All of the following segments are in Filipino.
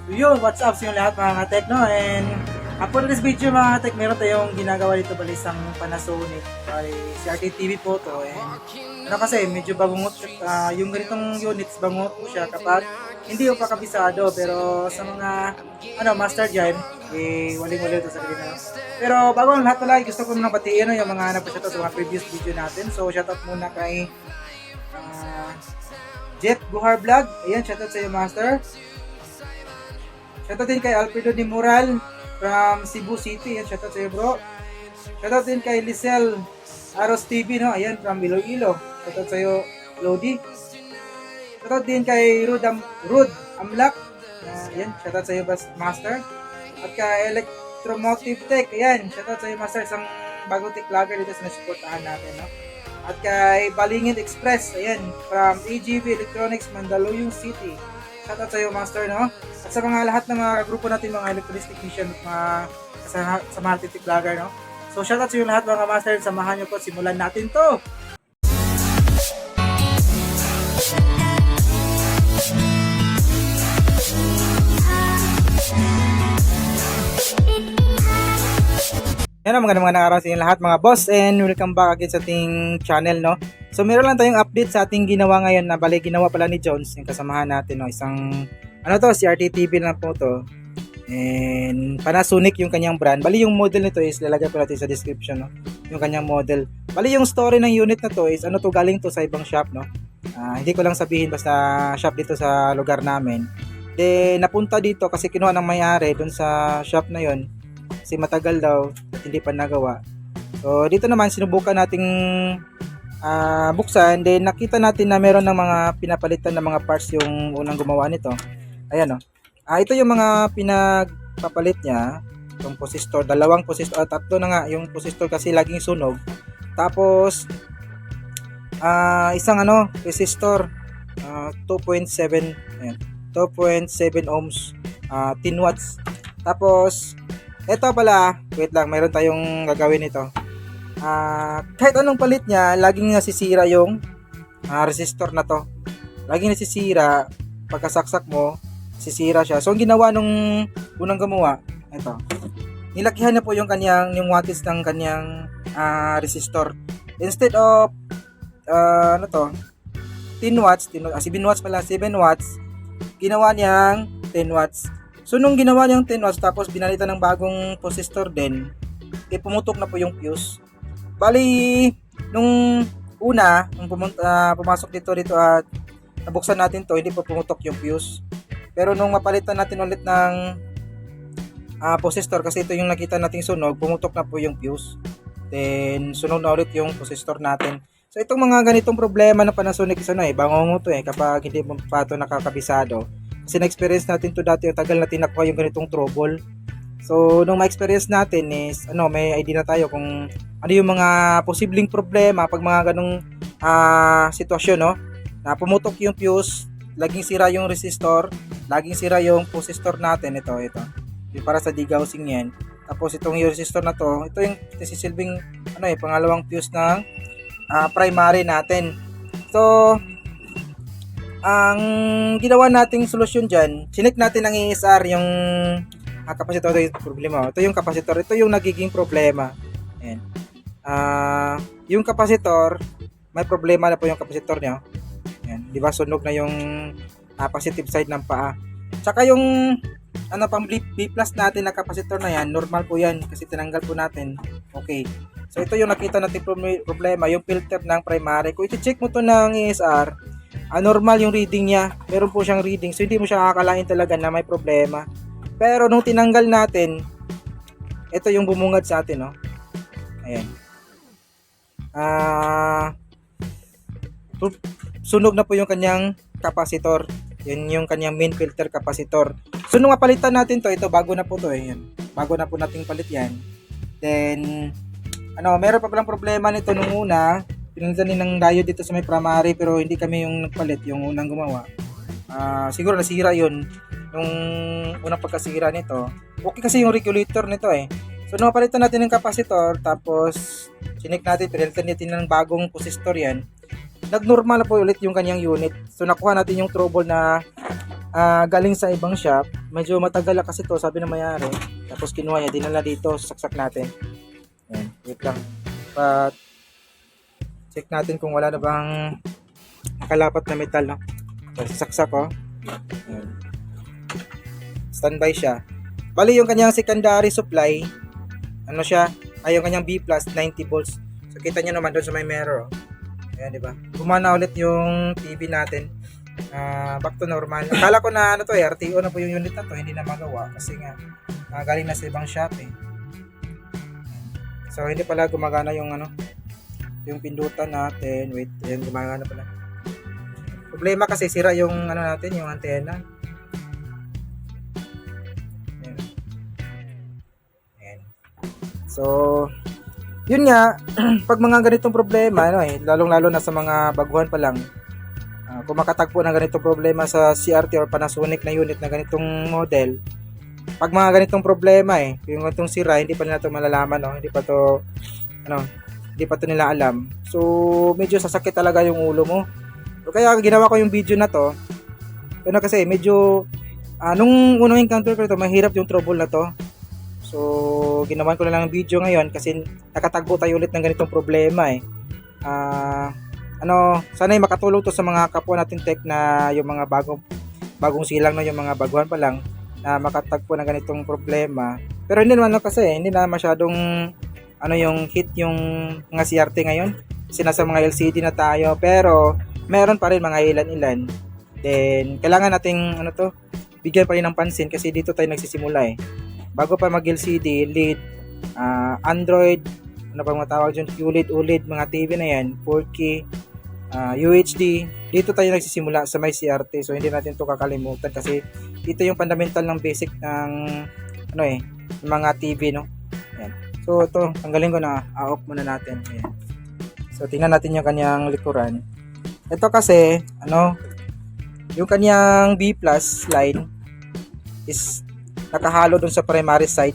Yun, what's up sa inyo lahat mga katek, no? And for this video mga katek, meron tayong ginagawa dito bali isang Panasonic, bali CRT TV po to. And kasi medyo bangungot yung ganitong units, bangungot po siya kapag hindi yung pakabisado, pero sa mga master dyan, waling-wali ito sa kanila. Pero bago ang lahat pala, gusto ko muna batiin yung mga nagpa-shoutout sa mga previous video natin. So shoutout muna kay Jeff Guhar Vlog. Ayan, shoutout sa iyo master. Shoutout din kay Alfredo Di Moral from Cebu City. Ayan, shoutout sa iyo bro. Shoutout din kay Lisel Aros TV, no? Ayan, from Iloilo. Shoutout sa iyo Lodi. Shoutout din kay Rud Amlak. Ayan, shoutout sa iyo master. At kay Electromotive Tech. Ayan, shoutout sa iyo master. Isang bagong tech vlogger dito sa nasuportahan natin, no? At kay Balingid Express. Ayan, from AGV Electronics, Mandaluyong City. Shoutout sa iyo master, no? At sa mga lahat ng mga grupo natin, mga electronics technician at mga sa mga tech vlogger, no? So shoutout sa iyo lahat mga master, samahan niyo po, simulan natin to. Yan, magandang araw sa inyo lahat mga boss, and welcome back again sa ating channel, no? So meron lang tayong update sa ating ginawa ngayon na bali ginawa pala ni Jones, yung kasamahan natin, no? Isang CRT TV lang po to, and Panasonic yung kanyang brand. Bali yung model nito is lalagay po natin sa description, no? Yung kanyang model. Bali yung story ng unit na to is galing to sa ibang shop, no? Hindi ko lang sabihin, basta shop dito sa lugar namin. Then napunta dito kasi kinuha ng may-ari dun sa shop na yon, kasi matagal daw at hindi pa nagawa. So dito naman sinubukan nating buksan, then nakita natin na meron ng mga pinapalitan ng mga parts yung unang gumawa nito. Ayan, oh. Ito yung mga pinagpapalit niya, yung resistor, dalawang resistor, tatlo na nga yung resistor kasi laging sunog. Tapos isang resistor 2.7, ayan, 2.7 ohms, 10 watts. Tapos ito pala, wait lang, mayroon tayong gagawin ito. Kahit anong palit niya, laging nasisira yung resistor na to. Laging nasisira, pagkasaksak mo, sisira siya. So ang ginawa nung unang gumawa, ito, nilakihan na po yung wattage ng kanyang resistor. Instead of 10 watts, 7 watts pala, 7 watts, ginawa niyang 10 watts. So nung ginawa niyang 10 watts tapos binalitan ng bagong resistor din, pumutok na po yung fuse. Bali, nung una, nung pumasok dito at nabuksan natin to, hindi po pumutok yung fuse. Pero nung mapalitan natin ulit ng resistor, kasi ito yung nakita nating sunog, pumutok na po yung fuse. Then sunog na ulit yung resistor natin. So itong mga ganitong problema ng Panasonic is bangongo to kapag hindi mo pa ito nakakabisado. Kasi na-experience natin to dati, tagal natin nakuha yung ganitong trouble. So nung ma-experience natin is may idea na tayo kung ano yung mga posibleng problema pag mga ganong sitwasyon, no? Na pumutok yung fuse, laging sira yung resistor, laging sira yung resistor natin. Ito yung para sa degaussing yan. Tapos itong yung resistor na to, ito yung sisilbing pangalawang fuse ng primary natin. So ang ginawa nating solusyon dyan, sinek natin ang ESR, yung kapasitor. Ito yung problema. Ito yung kapasitor. Ito yung nagiging problema. Ayan. Yung kapasitor, may problema na po yung kapasitor niya. Ayan. Di ba sunog na yung positive side ng paa. Tsaka yung pang B+ natin na kapasitor na yan, normal po yan kasi tinanggal po natin. Okay. So ito yung nakita natin problema, yung filter ng primary. Kung i-check mo to ng ESR, normal yung reading niya. Meron po siyang reading. So hindi mo siya akalain talaga na may problema. Pero nung tinanggal natin, ito yung bumungad sa atin, no? Ayan. Sunog na po yung kanyang kapasitor. Yan yung kanyang main filter kapasitor. So nung mapalitan natin to, ito bago na po to, yan. Bago na po nating palit yan. Then meron pa palang problema nito nung una. Pinalitan din ng diode dito sa may primary, pero hindi kami yung nagpalit, yung unang gumawa. Siguro nasira yun nung unang pagkasira nito. Okay kasi yung regulator nito So nung mapalitan natin ng kapasitor, tapos sinek natin, pinalitan natin ng bagong resistor yan, nagnormal na po ulit yung kanyang unit. So nakuha natin yung trouble na galing sa ibang shop. medyo matagal na kasi to, sabi ng mayari. Tapos kinuha niya, dinala dito, saksak natin. Ayan, wait lang. But, check natin kung wala na bang nakalapat na metal, no? Saksak, oh. Ayan. Standby siya. Bali yung kanyang secondary supply, ano siya, ay yung kanyang B+, 90 volts. So, kita nyo naman doon sa may mirror, oh. Ayan, di ba? Gumana ulit yung TV natin. Back to normal. Akala ko na ano to, RTO na po yung unit na to, hindi na magawa kasi nga galing na sa ibang shop eh. So hindi pala gumagana yung ano, yung pindutan natin. Wait, ayan, gumagana pala. Problema kasi sira yung ano natin, yung antena. Ayan. Ayan. So yun nga, pag mga ganitong problema, ano lalong-lalo na sa mga baguhan pa lang, kung makatagpo ng ganitong problema sa CRT or Panasonic na unit na ganitong model, pag mga ganitong problema yung ganitong sira, hindi pa nila ito malalaman, no? Hindi pa to nila alam. So, medyo sasakit talaga yung ulo mo. So, kaya ginawa ko yung video na to, kasi medyo, nung unang encounter ko ito, mahirap yung trouble na to. So, ginawan ko na lang ang video ngayon kasi nakatagpo tayo ulit ng ganitong problema sana'y makatulong to sa mga kapwa natin tech na yung mga bagong silang yung mga baguhan pa lang na makatagpo ng ganitong problema. Pero hindi naman kasi hindi na masyadong yung hit yung mga CRT ngayon. Kasi nasa mga LCD na tayo, pero meron pa rin mga ilan-ilan. Then kailangan nating bigyan pa rin ng pansin kasi dito tayo nagsisimula bago pa mag LCD, LED, Android, ano pa mga tawag dyan, QLED, OLED, mga TV na yan, 4K, UHD, dito tayo nagsisimula sa may CRT. So hindi natin to kakalimutan kasi dito yung fundamental ng basic ng mga TV, no? Ayan. So ito, tanggalin ko na, off muna natin. Ayan. So tingnan natin yung kanyang likuran. Ito kasi yung kanyang B+ line is nakahalo dun sa primary side.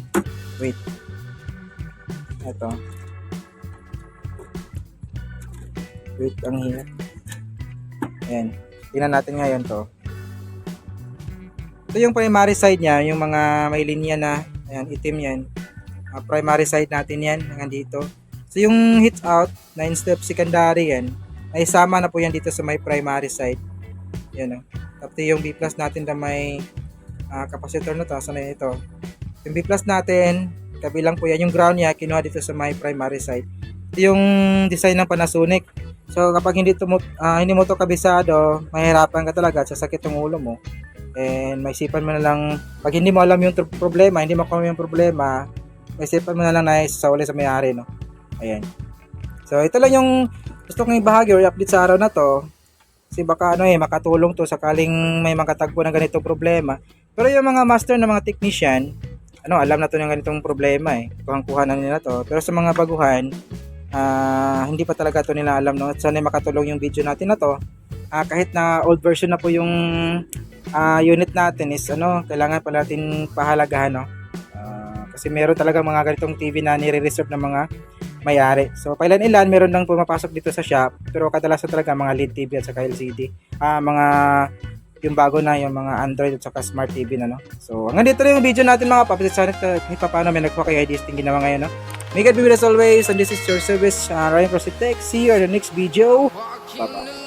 Wait. Ito. Wait, ang hirap. Ayan. Tingnan natin ngayon to. Ito yung primary side niya, yung mga may linya na, ayan, itim yan. Primary side natin yan, nandito. So yung heat out, 9-step secondary yan, ay sama na po yan dito sa may primary side. Yan o. Tapos yung B+ natin na may capacitor na to, sana ito. Yung B+ natin, kabilang po yan, yung ground niya, kinuha dito sa may primary side. Ito yung design ng Panasonic. So kapag hindi mo to kabisado, mahirapan ka talaga, sasakit yung ulo mo. And maisipan mo na lang, pag hindi mo alam yung problema, hindi mo alam yung problema, maisipan mo na lang na isauli sa may-ari, no? Ayan. So ito lang yung gusto kong ibahagi or update sa araw na to. Kasi baka makatulong to sakaling may makatagpo ng ganitong problema. Pero yung mga master na mga technician, alam na to ng ganitong problema kuhang-kuha na nila to. Pero sa mga baguhan, hindi pa talaga to nila alam, no? At sana makatulong yung video natin na to. Kahit na old version na po yung unit natin is kailangan pa natin pahalagahan, no? Kasi meron talaga mga ganitong TV na nire-reserve ng mga may-ari. So pailan-ilan meron lang pumapasok dito sa shop, pero kadalasan talaga mga LED TV at saka LCD. Mga yung bago na yung mga Android at saka Smart TV na, no? So hanggang dito lang yung video natin mga paps. Sana kahit paano may nagpa kay ideas ting ginawa ngayon, no? May God be with us always, and this is your service, Ryan Crossy Tech. See you on the next video. Bye-bye.